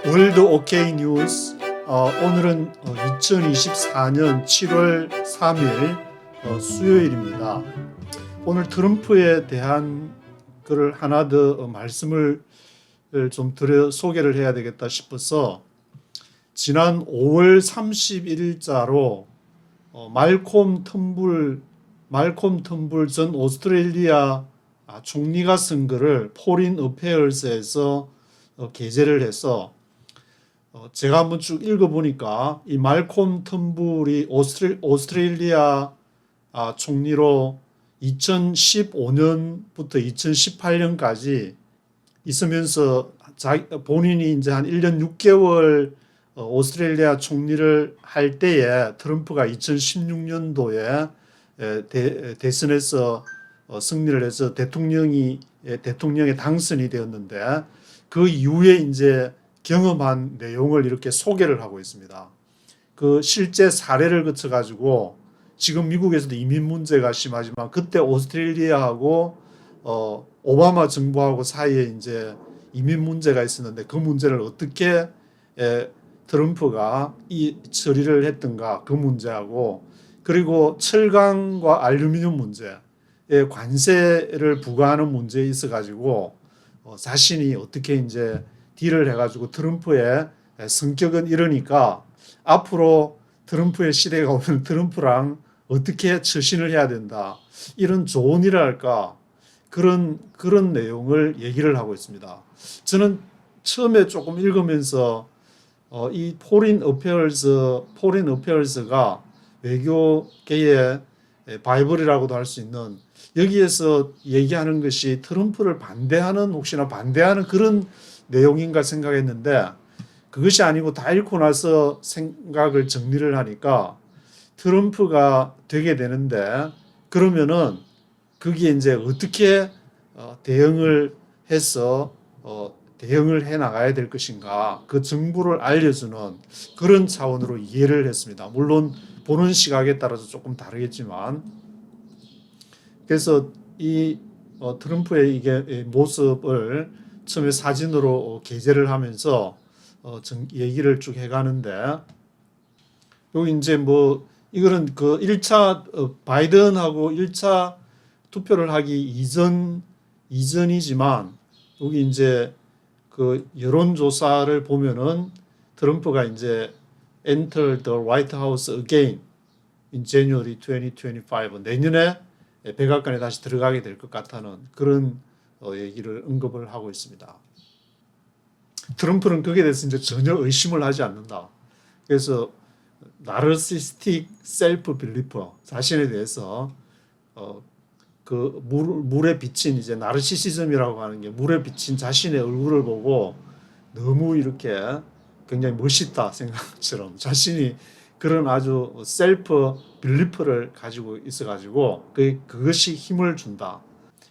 월드 오케이 뉴스. 오늘은 2024년 7월 3일 수요일입니다. 오늘 트럼프에 대한 글을 하나 더 말씀을 좀 소개를 해야 되겠다 싶어서 지난 5월 31일자로 말콤 텀블 전 오스트레일리아 총리가 쓴 글을 포린 어페어스에서 게재를 해서 제가 한번 쭉 읽어보니까 이 말콤 텀블이 오스트레일리아 총리로 2015년부터 2018년까지 있으면서 본인이 이제 한 1년 6개월 오스트레일리아 총리를 할 때에 트럼프가 2016년도에 대선에서 승리를 해서 대통령의 당선이 되었는데 그 이후에 이제 경험한 내용을 이렇게 소개를 하고 있습니다. 그 실제 사례를 거쳐 가지고 지금 미국에서도 이민 문제가 심하지만 그때 오스트레일리아하고 오바마 정부하고 사이에 이제 이민 문제가 있었는데 그 문제를 어떻게 트럼프가 처리를 했던가 그 문제하고 그리고 철강과 알루미늄 문제에 관세를 부과하는 문제에 있어 가지고 자신이 어떻게 이제 딜을 해가지고 트럼프의 성격은 이러니까 앞으로 트럼프의 시대가 오면 트럼프랑 어떻게 처신을 해야 된다. 이런 조언이랄까 그런 내용을 얘기를 하고 있습니다. 저는 처음에 조금 읽으면서 이 포린 어페어스가 외교계의 바이블이라고도 할 수 있는 여기에서 얘기하는 것이 트럼프를 혹시나 반대하는 그런 내용인가 생각했는데 그것이 아니고 다 읽고 나서 생각을 정리를 하니까 트럼프가 되게 되는데 그러면은 거기에 이제 어떻게 대응을 해서 대응을 해 나가야 될 것인가 그 정보를 알려주는 그런 차원으로 이해를 했습니다. 물론 보는 시각에 따라서 조금 다르겠지만 그래서 이 트럼프의 이게 모습을 처음에 사진으로 게재를 하면서 얘기를 쭉 해가는데 여기 이제 뭐 이거는 그 1차 바이든하고 1차 투표를 하기 이전이지만 여기 이제 그 여론조사를 보면은 트럼프가 이제 enter the White House again in January 2025 내년에 백악관에 다시 들어가게 될 것 같다는 그런 얘기를 언급을 하고 있습니다. 트럼프는 거기에 대해서 이제 전혀 의심을 하지 않는다. 그래서 나르시스틱 셀프 빌리퍼 자신에 대해서 그 물에 비친 이제 나르시시즘이라고 하는 게 물에 비친 자신의 얼굴을 보고 너무 이렇게 굉장히 멋있다 생각처럼 자신이 그런 아주 셀프 빌리퍼를 가지고 있어가지고 그것이 힘을 준다.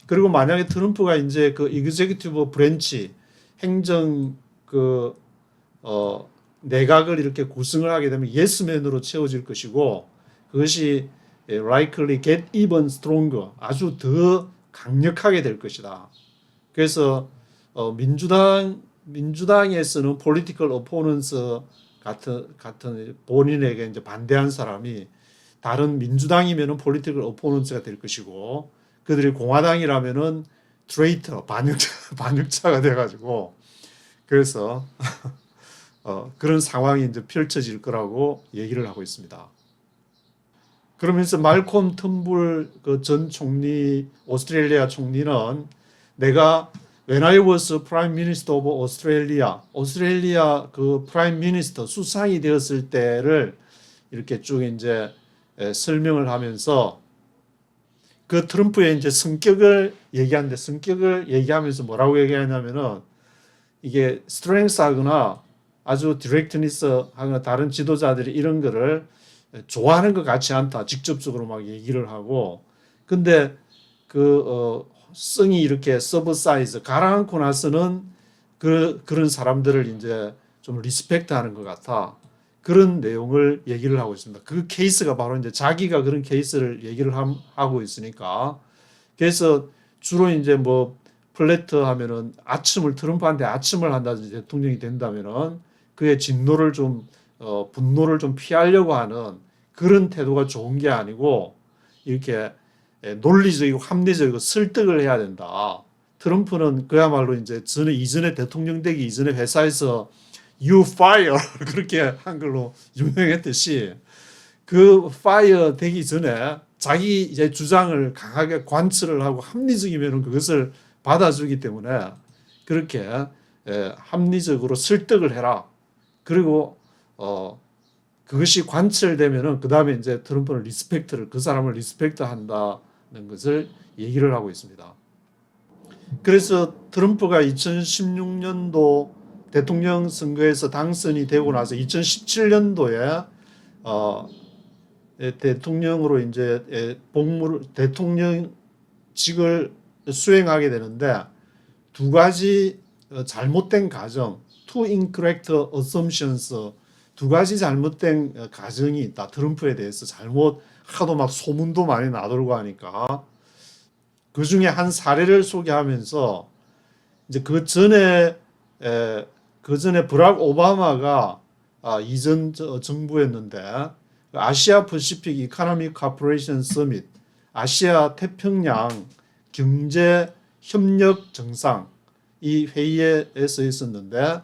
그리고 만약에 트럼프가 이제 그 이그제큐티브 브랜치 행정 내각을 이렇게 구성을 하게 되면 예스맨으로 채워질 것이고 그것이 likely get even stronger 아주 더 강력하게 될 것이다. 그래서 민주당에서는 political opponents 같은 본인에게 이제 반대한 사람이 다른 민주당이면은 political opponents가 될 것이고 그들이 공화당이라면은 트레이터 반역자가 돼가지고 그래서 그런 상황이 이제 펼쳐질 거라고 얘기를 하고 있습니다. 그러면서 말콤 텀블 그 전 총리 오스트레일리아 총리는 내가 When I was Prime Minister of Australia, 오스트레일리아 그 프라임 미니스터 수상이 되었을 때를 이렇게 쭉 이제 설명을 하면서 그 트럼프의 이제 성격을 얘기하면서 뭐라고 얘기하냐면은 이게 스트렝스하거나 아주 디렉트니스하거나 다른 지도자들이 이런 거를 좋아하는 것 같지 않다. 직접적으로 막 얘기를 하고 근데 성이 이렇게 서브 사이즈 가라앉고 나서는 그런 사람들을 이제 좀 리스펙트하는 것 같아. 그런 내용을 얘기를 하고 있습니다. 그 케이스가 바로 이제 자기가 그런 케이스를 얘기를 하고 있으니까 그래서 주로 이제 뭐 플래트 하면은 아첨을 트럼프한테 아첨을 한다든지 대통령이 된다면은 그의 진노를 좀 분노를 좀 피하려고 하는 그런 태도가 좋은 게 아니고 이렇게 논리적이고 합리적이고 설득을 해야 된다. 트럼프는 그야말로 이제 이전에 대통령 되기 이전에 회사에서 You fire 그렇게 한 걸로 유명했듯이 그 fire 되기 전에 자기 이제 주장을 강하게 관철을 하고 합리적이면 그것을 받아주기 때문에 그렇게 합리적으로 설득을 해라. 그리고 그것이 관철되면은 그 다음에 이제 트럼프는 그 사람을 리스펙트 한다는 것을 얘기를 하고 있습니다. 그래서 트럼프가 2016년도 대통령 선거에서 당선이 되고 나서 2017년도에 대통령으로 이제 대통령직을 수행하게 되는데 두 가지 잘못된 가정, two incorrect assumptions, 두 가지 잘못된 가정이 있다. 트럼프에 대해서 하도 막 소문도 많이 나돌고 하니까 그 중에 한 사례를 소개하면서 이제 그 전에 브락 오바마가 이전 정부였는데 아시아 퍼시픽 이코노믹 코퍼레이션 서밋 아시아 태평양 경제 협력 정상 이 회의에서 있었는데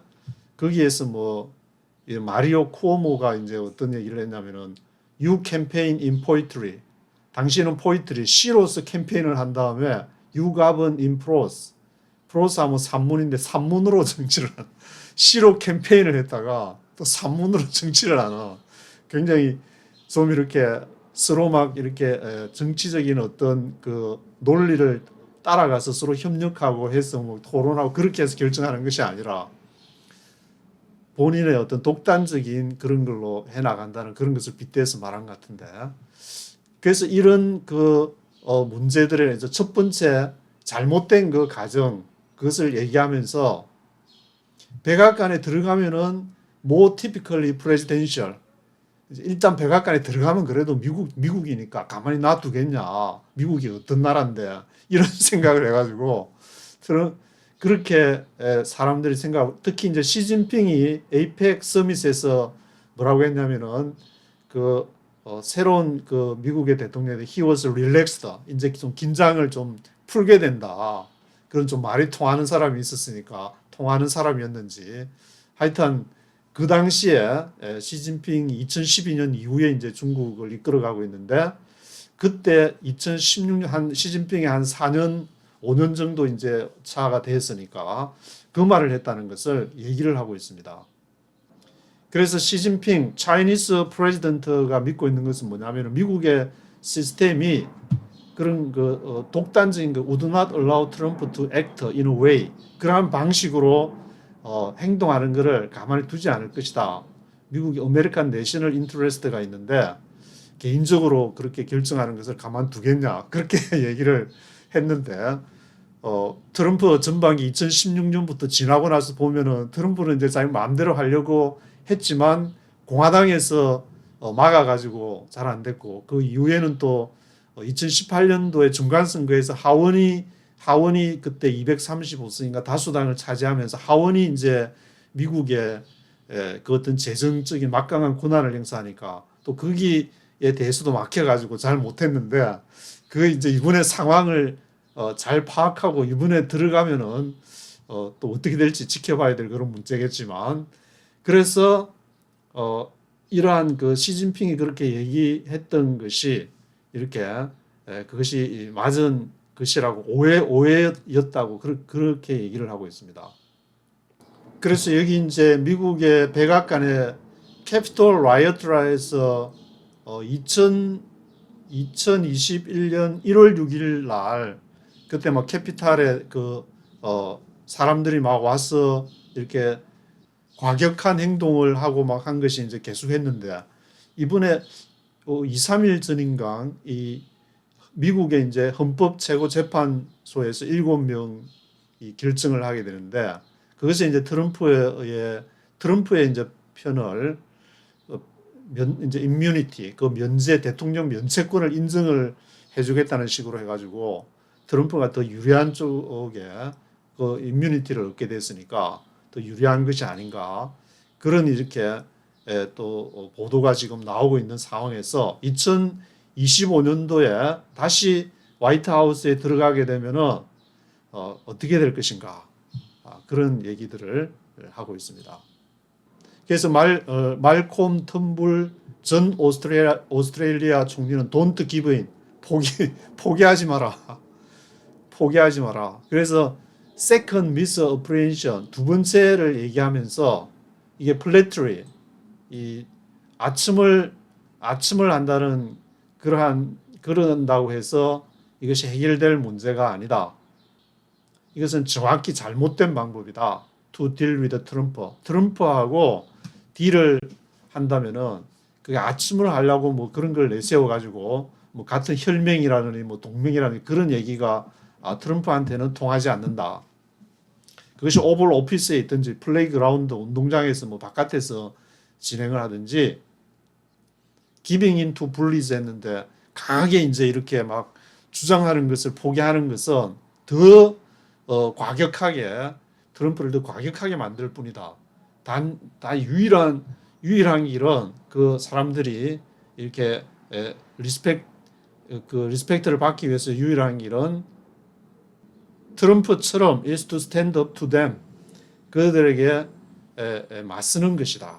거기에서 뭐 마리오 쿠오모가 이제 어떤 얘기를 했냐면은 You campaign in poetry. 당신은 포이트리 시로서 캠페인을 한 다음에 You govern in prose. 프로스 하면 산문인데 산문으로 정치를 하는 시로 캠페인을 했다가 또 산문으로 정치를 하는 굉장히 좀 이렇게 서로 막 이렇게 정치적인 어떤 그 논리를 따라가서 서로 협력하고 해서 뭐 토론하고 그렇게 해서 결정하는 것이 아니라 본인의 어떤 독단적인 그런 걸로 해나간다는 그런 것을 빗대서 말한 것 같은데 그래서 이런 문제들의 이제 첫 번째 잘못된 그 가정 그것을 얘기하면서 백악관에 들어가면은 more typically presidential 일단 백악관에 들어가면 그래도 미국이니까 가만히 놔두겠냐 미국이 어떤 나라인데 이런 생각을 해가지고 그렇게 사람들이 특히 이제 시진핑이 에이펙 서밋에서 뭐라고 했냐면은 새로운 미국의 대통령이 he was relaxed 이제 좀 긴장을 좀 풀게 된다 그런 좀 말이 통하는 사람이 있었으니까 통하는 사람이었는지 하여튼 그 당시에 시진핑이 2012년 이후에 이제 중국을 이끌어가고 있는데 그때 2016년 시진핑이 한 4년 5년 정도 이제 차가 됐으니까 그 말을 했다는 것을 얘기를 하고 있습니다. 그래서 시진핑 차이니스 프레지던트가 믿고 있는 것은 뭐냐면 미국의 시스템이 그런 독단적인 would not allow Trump to act in a way 그러한 방식으로 행동하는 것을 가만히 두지 않을 것이다. 미국이 아메리칸 내셔널 인터레스트가 있는데 개인적으로 그렇게 결정하는 것을 가만두겠냐 그렇게 얘기를 했는데 트럼프 전반기 2016년부터 지나고 나서 보면은 트럼프는 이제 자기 마음대로 하려고 했지만 공화당에서 막아가지고 잘 안 됐고 그 이후에는 또 2018년도에 중간선거에서 하원이 그때 235석인가 다수당을 차지하면서 하원이 이제 미국의 그 어떤 재정적인 막강한 권한을 행사하니까 또 거기에 대해서도 막혀가지고 잘 못했는데 그 이제 이번에 상황을 잘 파악하고 이번에 들어가면은 또 어떻게 될지 지켜봐야 될 그런 문제겠지만 그래서 이러한 그 시진핑이 그렇게 얘기했던 것이 이렇게 그것이 맞은 것이라고 오해였다고 그렇게 얘기를 하고 있습니다. 그래서 여기 이제 미국의 백악관의 캐피톨 라이어트라에서 2021년 1월 6일 날 그때 막 캐피탈에 사람들이 막 와서 이렇게 과격한 행동을 하고 막 한 것이 이제 계속했는데 이번에 2, 3일 전인가 이 미국의 이제 헌법 최고재판소에서 7명이 결정을 하게 되는데 그것이 이제 트럼프의 이제 편을 이제 임뮤니티 대통령 면책권을 인정을 해주겠다는 식으로 해가지고 트럼프가 더 유리한 쪽에 그 임뮤니티를 얻게 됐으니까 더 유리한 것이 아닌가 그런 이렇게 또 보도가 지금 나오고 있는 상황에서 2025년도에 다시 화이트하우스에 들어가게 되면은 어떻게 될 것인가 그런 얘기들을 하고 있습니다. 그래서 말콤 텀블 전 오스트레일리아 총리는 don't give in 포기하지 마라. 포기하지 마라. 그래서 second misapprehension 두 번째를 얘기하면서 이게 플래트리 이 아첨을 한다는 그런다고 해서 이것이 해결될 문제가 아니다. 이것은 정확히 잘못된 방법이다. To deal with 트럼프. 트럼프하고 딜을 한다면은 그게 아첨을 하려고 뭐 그런 걸 내세워 가지고 뭐 같은 혈맹이라느니 뭐 동맹이라느니 그런 얘기가 트럼프한테는 통하지 않는다. 그것이 오벌 오피스에 있든지 플레이그라운드 운동장에서 뭐 바깥에서 진행을 하든지 기빙 인투 블리즈 했는데 강하게 이제 이렇게 막 주장하는 것을 포기하는 것은 더 과격하게 트럼프를 더 과격하게 만들 뿐이다. 단 유일한 길은 그 사람들이 이렇게 리스펙트를 받기 위해서 유일한 길은 트럼프처럼 is to stand up to them 그들에게 맞서는 것이다.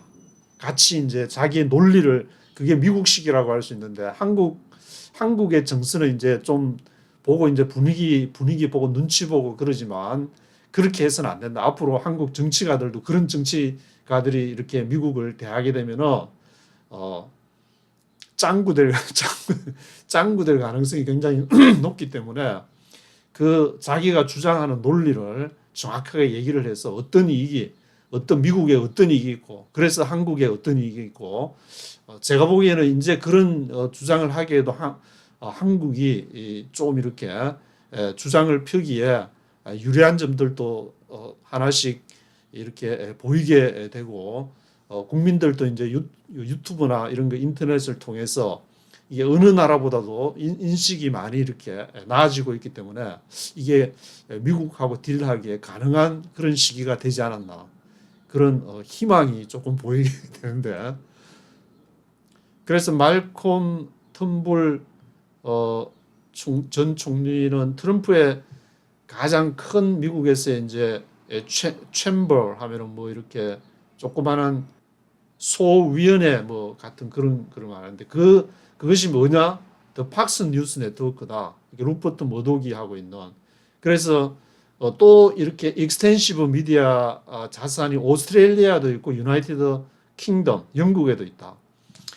같이 이제 자기의 논리를 그게 미국식이라고 할 수 있는데 한국의 정서는 이제 좀 보고 이제 분위기 보고 눈치 보고 그러지만 그렇게 해서는 안 된다. 앞으로 한국 정치가들도 그런 정치가들이 이렇게 미국을 대하게 되면은 짱구될 가능성이 굉장히 높기 때문에 그 자기가 주장하는 논리를 정확하게 얘기를 해서 미국에 어떤 이익이 있고 그래서 한국에 어떤 이익이 있고 제가 보기에는 이제 그런 주장을 하기에도 한국이 좀 이렇게 주장을 펴기에 유리한 점들도 하나씩 이렇게 보이게 되고 국민들도 이제 유튜브나 이런 거 인터넷을 통해서 이게 어느 나라보다도 인식이 많이 이렇게 나아지고 있기 때문에 이게 미국하고 딜하기에 가능한 그런 시기가 되지 않았나 그런 희망이 조금 보이게 되는데 그래서 말콤 텀블 전 총리는 트럼프의 가장 큰 미국에서의 이제 챔버 하면은 뭐 이렇게 조그마한 소위원회 뭐 같은 그런 말하는데 그것이 뭐냐? 더 팍스 뉴스 네트워크다. 루퍼트 머독이 하고 있는. 그래서 또 이렇게 익스텐시브 미디어 자산이 오스트레일리아도 있고 유나이티드 킹덤 영국에도 있다.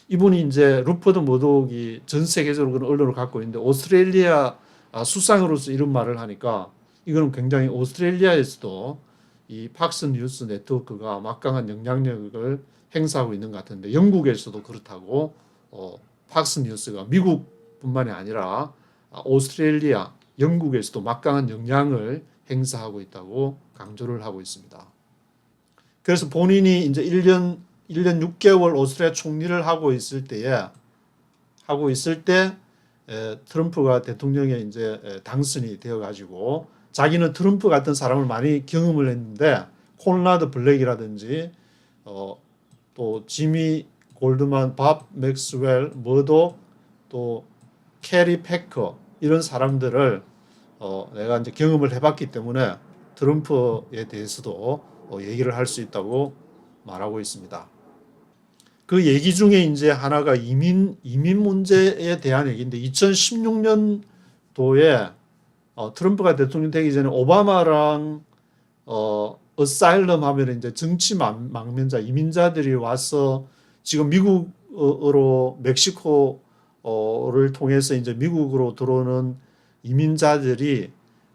이분이 이제 루퍼트 머독이 전 세계적으로 그런 언론을 갖고 있는데 오스트레일리아 수상으로서 이런 말을 하니까 이거는 굉장히 오스트레일리아에서도 이 팍스 뉴스 네트워크가 막강한 영향력을 행사하고 있는 것 같은데 영국에서도 그렇다고 팍스 뉴스가 미국뿐만이 아니라 오스트레일리아, 영국에서도 막강한 영향을 행사하고 있다고 강조를 하고 있습니다. 그래서 본인이 이제 1년 6개월 오스트레일리아 총리를 하고 있을 때 트럼프가 대통령에 이제 당선이 되어 가지고 자기는 트럼프 같은 사람을 많이 경험을 했는데 콘라드 블랙이라든지 또 지미 골드만, 밥 맥스웰, 머독, 또 캐리 패커 이런 사람들을 내가 이제 경험을 해봤기 때문에 트럼프에 대해서도 얘기를 할 수 있다고 말하고 있습니다. 그 얘기 중에 이제 하나가 이민 문제에 대한 얘기인데 2016년도에 트럼프가 대통령 되기 전에 오바마랑 어사일럼 하면 이제 정치 망명자 이민자들이 와서 지금 미국으로 멕시코를 통해서 이제 미국으로 들어오는 이민자들이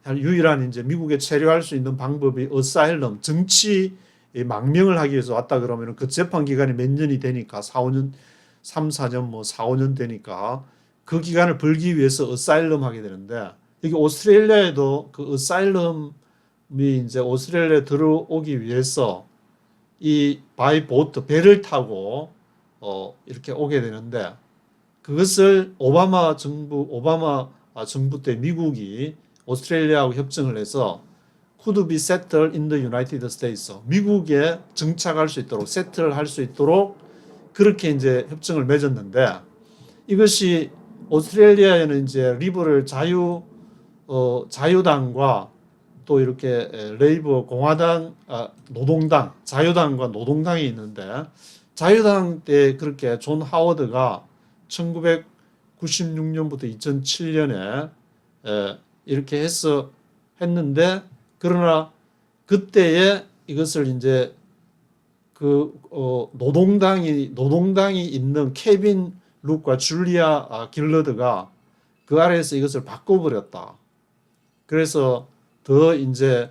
유일한 이제 미국에 체류할 수 있는 방법이 어사일럼 정치 망명을 하기 위해서 왔다 그러면 그 재판 기간이 몇 년이 되니까 3, 4년 뭐 4, 5년 되니까 그 기간을 벌기 위해서 어사일럼 하게 되는데 여기 오스트레일리아에도 그 어사일럼이 이제 오스트레일리아에 들어오기 위해서 이 바이 보트 배를 타고 이렇게 오게 되는데 그것을 오바마 정부 때 미국이 오스트레일리아하고 협정을 해서 could be settled in the United States. 미국에 정착할 수 있도록 settle 할 수 있도록 그렇게 이제 협정을 맺었는데 이것이 오스트레일리아에는 이제 리버럴 자유당과 또 이렇게 레이버 공화당, 노동당, 자유당과 노동당이 있는데 자유당 때 그렇게 존 하워드가 1996년부터 2007년에 이렇게 했는데 그러나 그때에 이것을 이제 노동당이 있는 케빈 룩과 줄리아 길러드가 그 아래에서 이것을 바꿔버렸다. 그래서 더 이제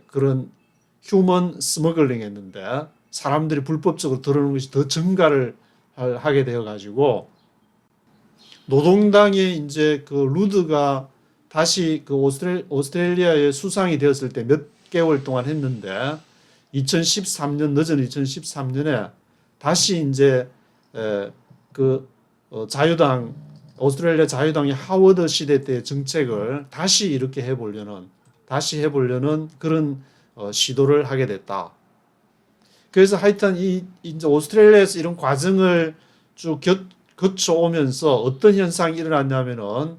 그런 휴먼 스머글링 했는데 사람들이 불법적으로 들어오는 것이 더 증가를 하게 되어 가지고 노동당의 이제 그 루드가 다시 그 오스트레일리아의 수상이 되었을 때 몇 개월 동안 했는데 2013년 늦은 2013년에 다시 이제 자유당 오스트레일리아 자유당의 하워드 시대 때의 정책을 다시 이렇게 해보려는 그런 시도를 하게 됐다. 그래서 하여튼 이제 오스트레일리아에서 이런 과정을 쭉 거쳐오면서 어떤 현상이 일어났냐면은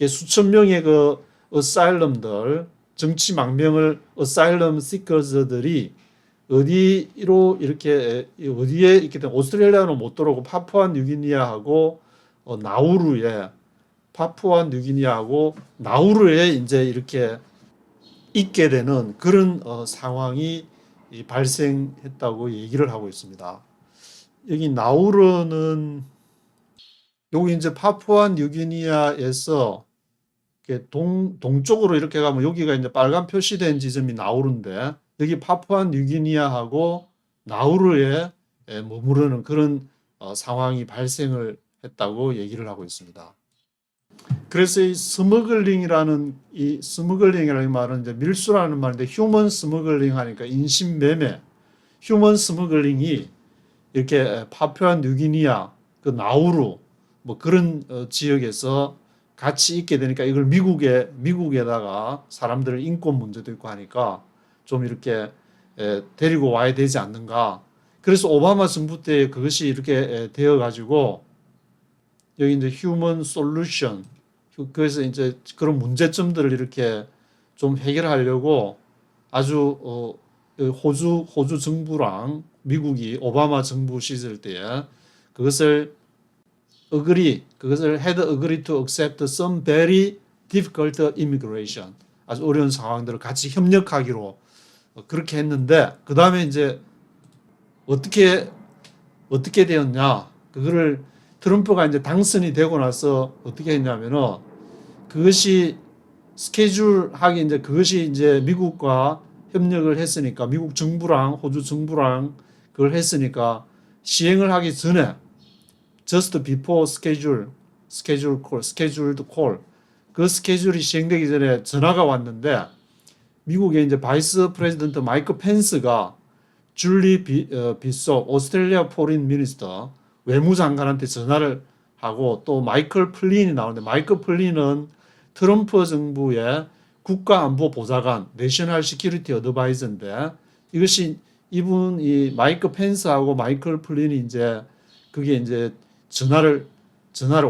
수천 명의 그 어사일럼들 정치 망명을 어사일럼 시커즈들이 어디에 이렇게 된 오스트레일리아는 못 들어오고 파푸아 뉴기니아하고 나우루에 이제 이렇게 있게 되는 그런 상황이 발생했다고 얘기를 하고 있습니다. 여기 나우루는 여기 이제 파푸아 뉴기니아에서 동쪽으로 이렇게 가면 여기가 이제 빨간 표시된 지점이 나우루인데 여기 파푸아 뉴기니아하고 나우루에 머무르는 그런 상황이 발생을 했다고 얘기를 하고 있습니다. 그래서 이 스머글링이라는 말은 이제 밀수라는 말인데 휴먼 스머글링 하니까 인신매매, 휴먼 스머글링이 이렇게 파푸아 뉴기니아, 그 나우루 뭐 그런 지역에서 같이 있게 되니까 이걸 미국에다가 사람들의 인권 문제도 있고 하니까 좀 이렇게 데리고 와야 되지 않는가. 그래서 오바마 정부 때 그것이 이렇게 되어 가지고 여기 이제 휴먼 솔루션, 그래서 이제 그런 문제점들을 이렇게 좀 해결하려고 아주 호주 정부랑 미국이 오바마 정부 시절 때에 그것을 had agreed to accept some very difficult immigration, 아주 어려운 상황들을 같이 협력하기로 그렇게 했는데 그 다음에 이제 어떻게 되었냐? 그거를 트럼프가 이제 당선이 되고 나서 어떻게 했냐면은 그것이 스케줄하기 그것이 이제 미국과 협력을 했으니까 미국 정부랑 호주 정부랑 그걸 했으니까 시행을 하기 전에 just before scheduled call 그 스케줄이 시행되기 전에 전화가 왔는데 미국의 이제 바이스 프레지던트 마이크 펜스가 줄리 비소 오스트레일리아 포린 미니스터 외무장관한테 전화를 하고 또 마이클 플린이 나오는데 마이클 플린은 트럼프 정부의 국가안보 보좌관 내셔널 시큐리티 어드바이저인데 이것이 이 마이클 펜스하고 마이클 플린이 이제 그게 이제 전화를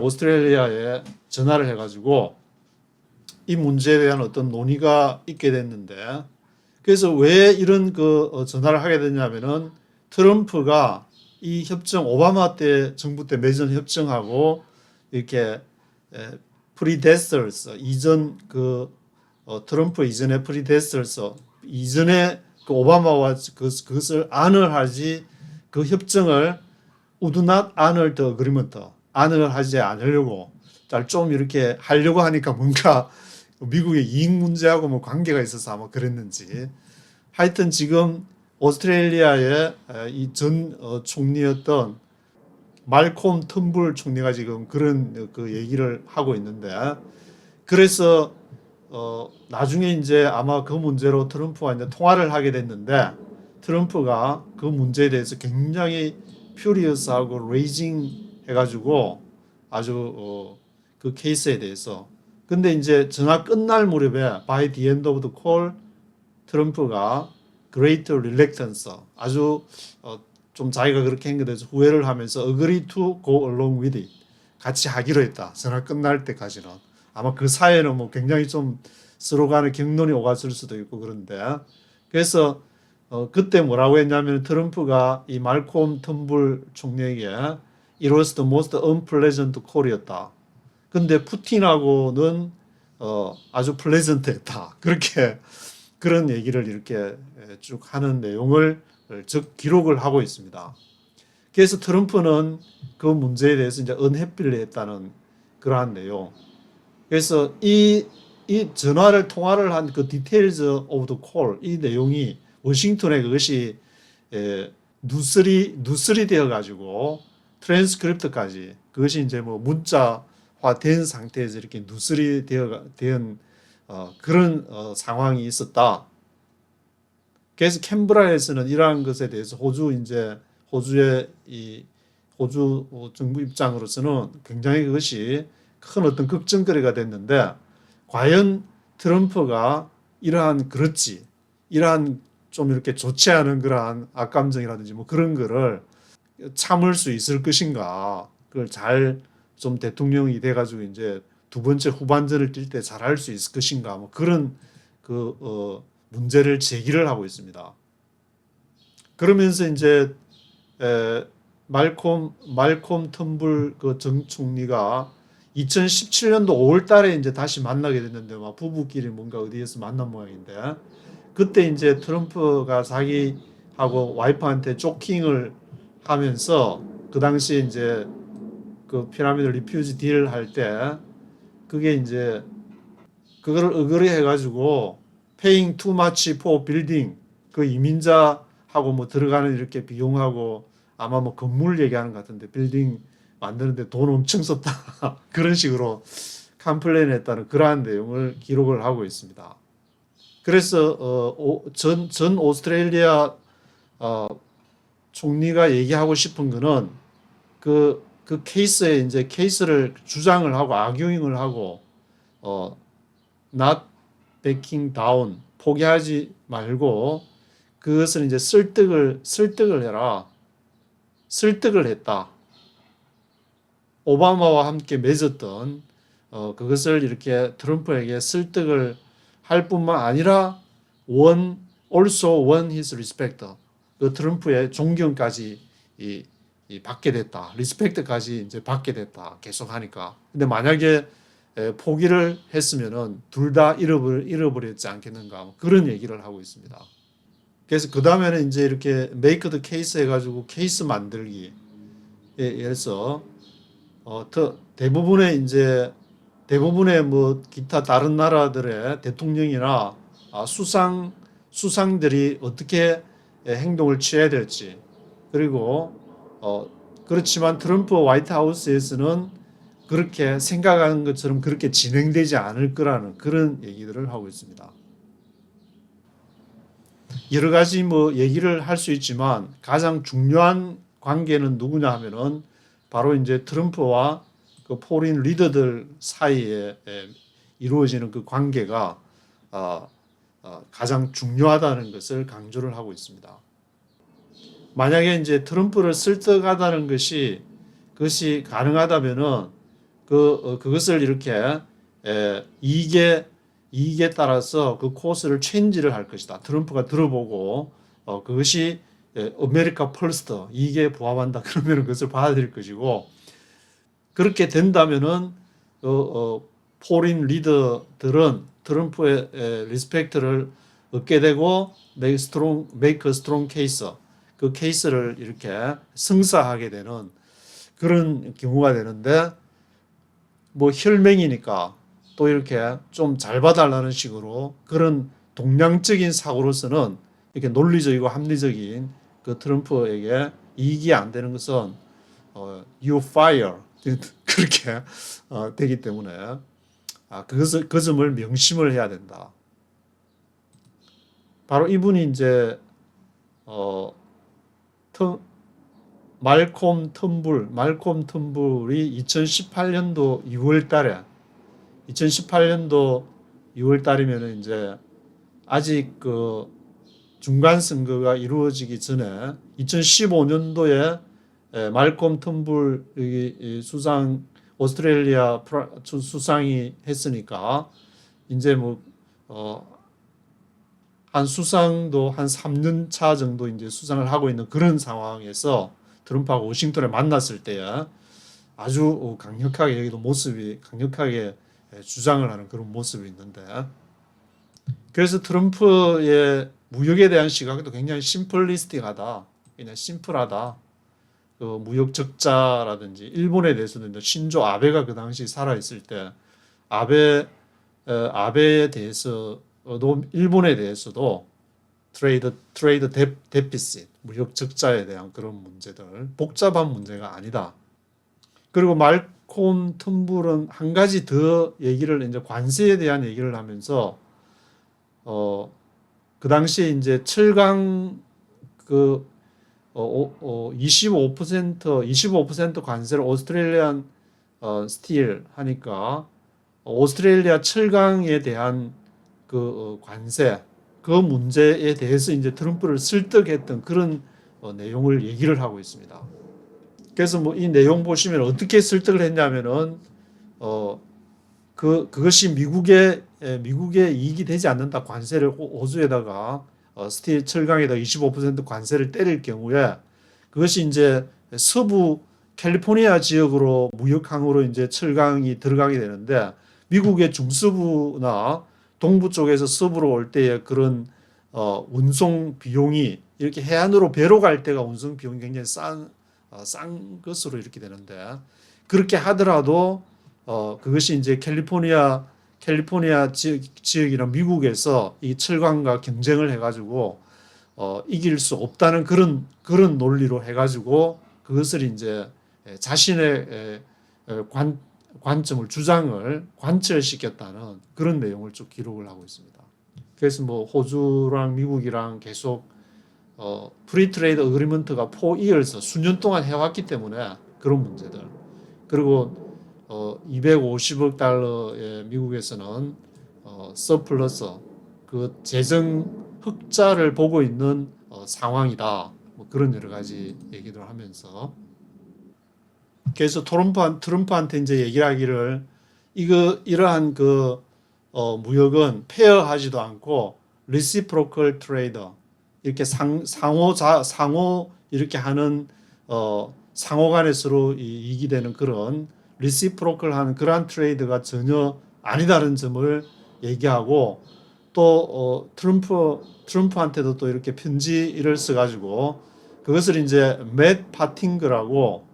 오스트레일리아에 전화를 해가지고 이 문제에 대한 어떤 논의가 있게 됐는데 그래서 왜 이런 전화를 하게 됐냐면은 트럼프가 이 협정 오바마 때 정부 때 맺은 협정하고 이렇게 프리데스터스 이전 트럼프 이전에 프리데스터스 이전에 그 오바마와 그것을 안을 하지 그 협정을 would not honor the agreement 안을 하지 않으려고 좀 이렇게 하려고 하니까 뭔가 미국의 이익 문제하고 뭐 관계가 있어서 아마 그랬는지 하여튼 지금 오스트레일리아의 이 전 총리였던 말콤 텀블 총리가 지금 그런 그 얘기를 하고 있는데 그래서 나중에 이제 아마 그 문제로 트럼프와 이제 통화를 하게 됐는데 트럼프가 그 문제에 대해서 굉장히 퓨리어스하고 레이징 해가지고 아주 그 케이스에 대해서 근데 이제 전화 끝날 무렵에 by the end of the call 트럼프가 great reluctance 아주 좀 자기가 그렇게 한 것에 대해서 후회를 하면서 agree to go along with it 같이 하기로 했다. 전화 끝날 때까지는. 아마 그 사이에는 뭐 굉장히 좀 서로 간에 격론이 오갔을 수도 있고 그런데 그래서 그때 뭐라고 했냐면 트럼프가 이 말콤 텀블 총리에게 it was the most unpleasant call이었다. 근데 푸틴하고는 아주 플레전트했다. 그렇게 그런 얘기를 이렇게 쭉 하는 내용을 즉 기록을 하고 있습니다. 그래서 트럼프는 그 문제에 대해서 이제 unhappy를 했다는 그러한 내용. 그래서 이 통화를 한 그 details of the call 이 내용이 워싱턴에 그것이 누스리 되어 가지고 트랜스크립트까지 그것이 이제 뭐 문자화된 상태에서 이렇게 누스리 된 그런 상황이 있었다. 그래서 캔버라에서는 이러한 것에 대해서 호주의 호주 정부 입장으로서는 굉장히 그것이 큰 어떤 걱정거리가 됐는데 과연 트럼프가 이러한 좀 이렇게 좋지 않은 그러한 악감정이라든지 뭐 그런 거를 참을 수 있을 것인가 그걸 잘 좀 대통령이 돼가지고 이제 두 번째 후반전을 뛸 때 잘할 수 있을 것인가 뭐 그런 문제를 제기를 하고 있습니다. 그러면서 이제 말콤 텀블 그 전 총리가 2017년도 5월 달에 이제 다시 만나게 됐는데 막 부부끼리 뭔가 어디에서 만난 모양인데 그때 이제 트럼프가 자기하고 와이프한테 쇼킹을 하면서 그 당시에 이제 그 피라미드 리퓨지 딜 할 때 그게 이제 그거를 어그리 해가지고 paying too much for building 그 이민자하고 뭐 들어가는 이렇게 비용하고 아마 뭐 건물 얘기하는 것 같은데 빌딩 만드는데 돈 엄청 썼다 그런 식으로 컴플레인 했다는 그러한 내용을 기록을 하고 있습니다. 그래서 전 오스트레일리아 총리가 얘기하고 싶은 거는 그 케이스에 이제 케이스를 주장을 하고 아규잉을 하고 not backing down 포기하지 말고 그것을 이제 설득을 해라. 설득을 했다. 오바마와 함께 맺었던 그것을 이렇게 트럼프에게 설득을 할 뿐만 아니라 also won his respect. 그 트럼프의 존경까지 받게 됐다. 리스펙트까지 이제 받게 됐다. 계속 하니까. 근데 만약에 포기를 했으면은 둘 다 잃어버렸지 않겠는가. 뭐 그런 얘기를 하고 있습니다. 그래서 그 다음에는 이제 이렇게 make the case 해가지고 케이스 만들기. 해서 대부분의 뭐 기타 다른 나라들의 대통령이나 수상들이 어떻게 행동을 취해야 될지 그리고 그렇지만 트럼프 화이트하우스에서는 그렇게 생각하는 것처럼 그렇게 진행되지 않을 거라는 그런 얘기들을 하고 있습니다. 여러 가지 뭐 얘기를 할 수 있지만 가장 중요한 관계는 누구냐 하면은 바로 이제 트럼프와 그 포린 리더들 사이에 이루어지는 그 관계가 가장 중요하다는 것을 강조를 하고 있습니다. 만약에 이제 트럼프를 설득하다는 그것이 가능하다면은 그것을 이렇게 이익에 따라서 그 코스를 체인지를 할 것이다. 트럼프가 들어보고 그것이 아메리카 퍼스트 이익에 부합한다. 그러면 그것을 받아들일 것이고 그렇게 된다면은 포린 리더들은 트럼프의 리스펙트를 얻게 되고 make a strong case 그 케이스를 이렇게 승사하게 되는 그런 경우가 되는데 뭐 혈맹이니까 또 이렇게 좀 잘 봐달라는 식으로 그런 동량적인 사고로서는 이렇게 논리적이고 합리적인 그 트럼프에게 이익이 안 되는 것은 you fire 그렇게 되기 때문에 그 점을 명심을 해야 된다. 바로 이분이 이제 말콤 텀블이 2018년도 6월 달에 2018년도 6월 달이면 이제 아직 그 중간 선거가 이루어지기 전에 2015년도에 말콤 텀블 수상 오스트레일리아 수상이 했으니까 이제 한 수상도 한 3년 차 정도 이제 수상을 하고 있는 그런 상황에서 트럼프하고 워싱턴에 만났을 때 아주 강력하게 여기도 모습이 강력하게 주장을 하는 그런 모습이 있는데, 그래서 트럼프의 무역에 대한 시각도 굉장히 심플리스틱하다, 그냥 심플하다. 그 무역 적자라든지 일본에 대해서도 이제 신조 아베가 그 당시 살아 있을 때 아베에 대해서도 일본에 대해서도 트레이드 데피시트 무역 적자에 대한 그런 문제들 복잡한 문제가 아니다. 그리고 말콤 텀블은 한 가지 더 얘기를 이제 관세에 대한 얘기를 하면서 그 당시에 이제 철강 25% 관세를 오스트레일리안 스틸 하니까 오스트레일리아 철강에 대한 그 관세 그 문제에 대해서 이제 트럼프를 설득했던 그런 내용을 얘기를 하고 있습니다. 그래서 이 내용 보시면 어떻게 설득을 했냐면은 그것이 미국의 이익이 되지 않는다. 관세를 호주에다가 스틸 철강에다 25% 관세를 때릴 경우에 그것이 이제 서부 캘리포니아 지역으로 무역항으로 이제 철강이 들어가게 되는데 미국의 중서부나 동부 쪽에서 서부로 올 때의 그런 운송 비용이 이렇게 해안으로 배로 갈 때가 운송 비용이 굉장히 싼 것으로 이렇게 되는데, 그렇게 하더라도 그것이 이제 캘리포니아 지역이나 미국에서 이 철강과 경쟁을 해가지고 이길 수 없다는 그런 논리로 해가지고 그것을 이제 자신의 관점을 주장을 관철시켰다는 그런 내용을 쭉 기록을 하고 있습니다. 그래서 호주랑 미국이랑 계속 프리트레이드 어그리먼트가 4years 수년 동안 해왔기 때문에 그런 문제들, 그리고 250억 달러의 미국에서는 서플러스 그 재정 흑자를 보고 있는 상황이다. 그런 여러 가지 얘기를 하면서, 그래서 트럼프한테 이제 얘기하기를 이러한 무역은 페어하지도 않고 리시프로컬 트레이더 이렇게 상호 이렇게 하는 상호 간에 서로 이익이 되는 그런 리시프로컬 하는 그런 트레이드가 전혀 아니다는 점을 얘기하고, 또 트럼프한테도 또 이렇게 편지를 써가지고 그것을 이제 맷 파팅거라고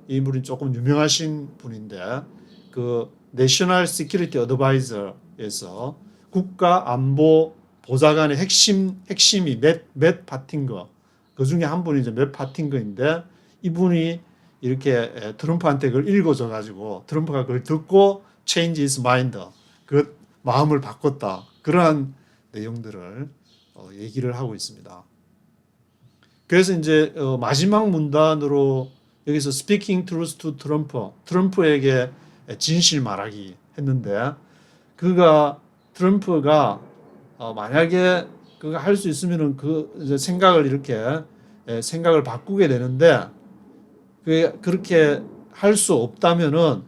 이 분이 조금 유명하신 분인데 그 내셔널 시큐리티 어드바이저에서 국가 안보 보좌관의 핵심이 맷 파팅거, 그 중에 한 분이 이제 맷 파팅거인데 이분이 이렇게 트럼프한테 그걸 읽어줘 가지고 트럼프가 그걸 듣고 change his mind, 그 마음을 바꿨다, 그러한 내용들을 얘기를 하고 있습니다. 그래서 이제 마지막 문단으로 여기서 speaking truth to 트럼프에게 진실 말하기 했는데, 트럼프가 만약에 그거 할 수 있으면은 이제 생각을 바꾸게 되는데, 그렇게 할 수 없다면은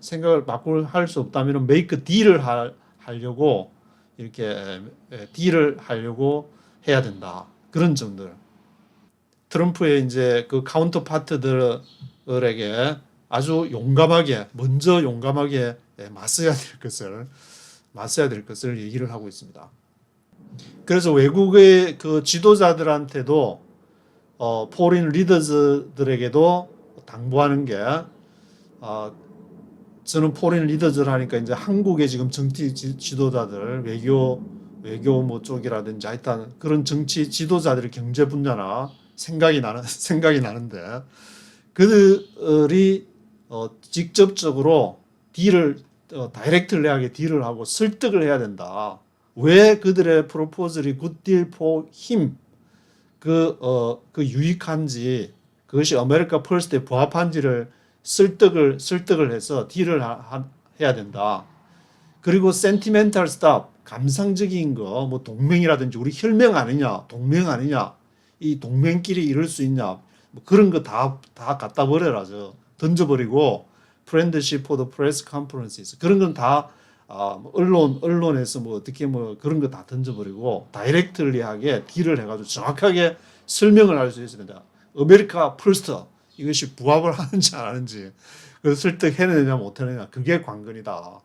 할 수 없다면은 make deal을 하려고 이렇게 딜을 하려고 해야 된다. 그런 점들. 트럼프의 이제 그 카운터 파트들에게 아주 먼저 용감하게 맞서야 될 것을 얘기를 하고 있습니다. 그래서 외국의 그 지도자들한테도 포린 리더즈들에게도 당부하는 게, 저는 포린 리더즈를 하니까 이제 한국의 지금 정치 지도자들, 외교 쪽이라든지 하여튼 그런 정치 지도자들의 경제 분야나 생각이 나는데, 그들이 직접적으로 다이렉트리하게 딜을 하고 설득을 해야 된다. 왜 그들의 프로포즐이 굿딜 포 힘, 유익한지, 그것이 아메리카 퍼스트에 부합한지를 설득을 해서 딜을 해야 된다. 그리고 sentimental stuff, 감상적인 거, 뭐 동맹이라든지 우리 혈맹 아니냐, 동맹 아니냐, 이 동맹끼리 이룰 수 있냐, 뭐 그런 거 다 갖다 버려라, 던져버리고 friendship for the press conferences 그런 건 다 뭐 언론에서 뭐 어떻게 뭐 그런 거 다 던져버리고 다이렉트리하게 딜을 해가지고 정확하게 설명을 할 수 있어야 된다. 아메리카 퍼스트 이것이 부합을 하는지 안 하는지 그 설득해내냐 못해내냐 그게 관건이다.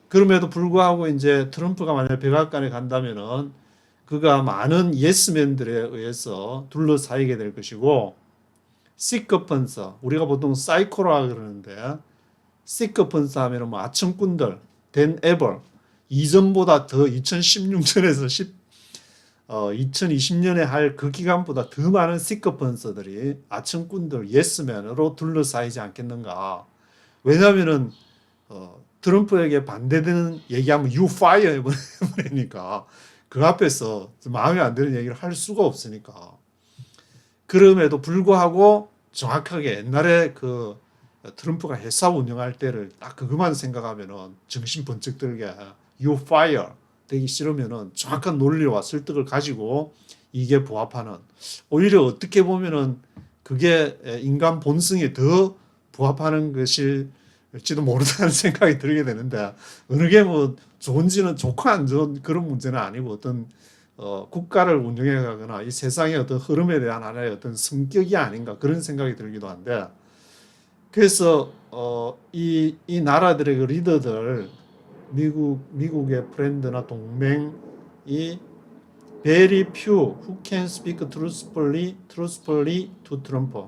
그럼에도 불구하고 이제 트럼프가 만약 백악관에 간다면은 그가 많은 예스맨들에 의해서 둘러싸이게 될 것이고 시커펀서 우리가 보통 사이코라 그러는데 시커펀서 하면은 뭐 아청꾼들 댄 에벌 이전보다 더 2016년에서 2020년에 할 그 기간보다 더 많은 시커펀서들이 아청꾼들 예스맨으로 둘러싸이지 않겠는가. 왜냐하면은 트럼프에게 반대되는 얘기하면 you fire 해버리니까 그 앞에서 마음에 안 드는 얘기를 할 수가 없으니까. 그럼에도 불구하고 정확하게 옛날에 그 트럼프가 회사 운영할 때를 딱 그것만 생각하면은 정신 번쩍 들게 you fire 되기 싫으면은 정확한 논리와 설득을 가지고 이게 부합하는 오히려 어떻게 보면은 그게 인간 본성에 더 부합하는 것일지도 모른다는 생각이 들게 되는데 어느 게 뭐 좋은지는 좋고 안 좋은 그런 문제는 아니고 어떤 국가를 운영해 가거나 이 세상의 어떤 흐름에 대한 하나의 어떤 성격이 아닌가 그런 생각이 들기도 한데 그래서 이 나라들의 그 리더들 미국의 프렌드나 동맹이 very few who can speak truthfully to Trump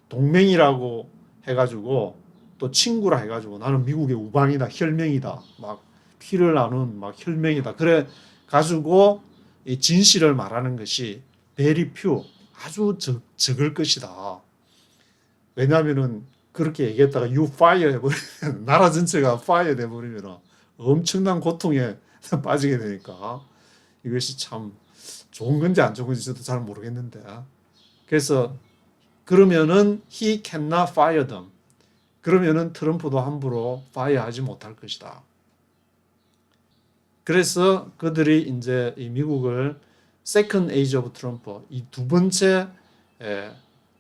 동맹이라고 해가지고 또 친구라 해가지고 나는 미국의 우방이다 혈맹이다 막 피를 나눈 막 혈맹이다 그래 가지고 이 진실을 말하는 것이 very few 아주 적을 것이다. 왜냐하면은 그렇게 얘기했다가 you fire 해버리면 나라 전체가 fire 돼버리면 엄청난 고통에 빠지게 되니까 이것이 참 좋은 건지 안 좋은 건지 저도 잘 모르겠는데 그래서 그러면은 he cannot fire them 그러면은 트럼프도 함부로 fire 하지 못할 것이다. 그래서 그들이 이제 이 미국을 second age of Trump 이 두 번째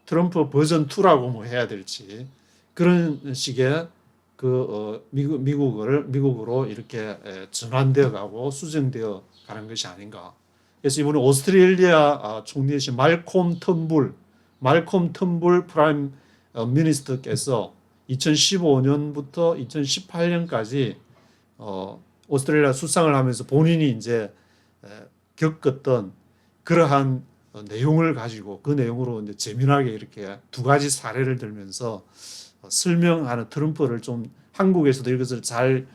트럼프 버전 2라고 뭐 해야 될지 그런 식의 그 미국으로 이렇게 전환되어 가고 수정되어 가는 것이 아닌가. 그래서 이번에 오스트레일리아 총리이신 말콤 턴불 프라임 미니스터께서 2015년부터 2018년까지 오스트레일리아 수상을 하면서 본인이 이제 겪었던 그러한 내용을 가지고 그 내용으로 이제 재미나게 이렇게 두 가지 사례를 들면서 설명하는 트럼프를 좀 한국에서도 이것을 잘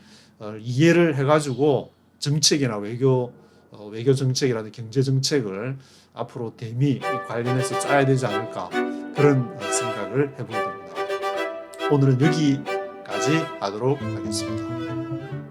이해를 해가지고 정책이나 외교 정책이라든지 경제 정책을 앞으로 대미 관련해서 짜야 되지 않을까 그런 생각을 해보게 됩니다. 오늘은 여기까지 하도록 하겠습니다.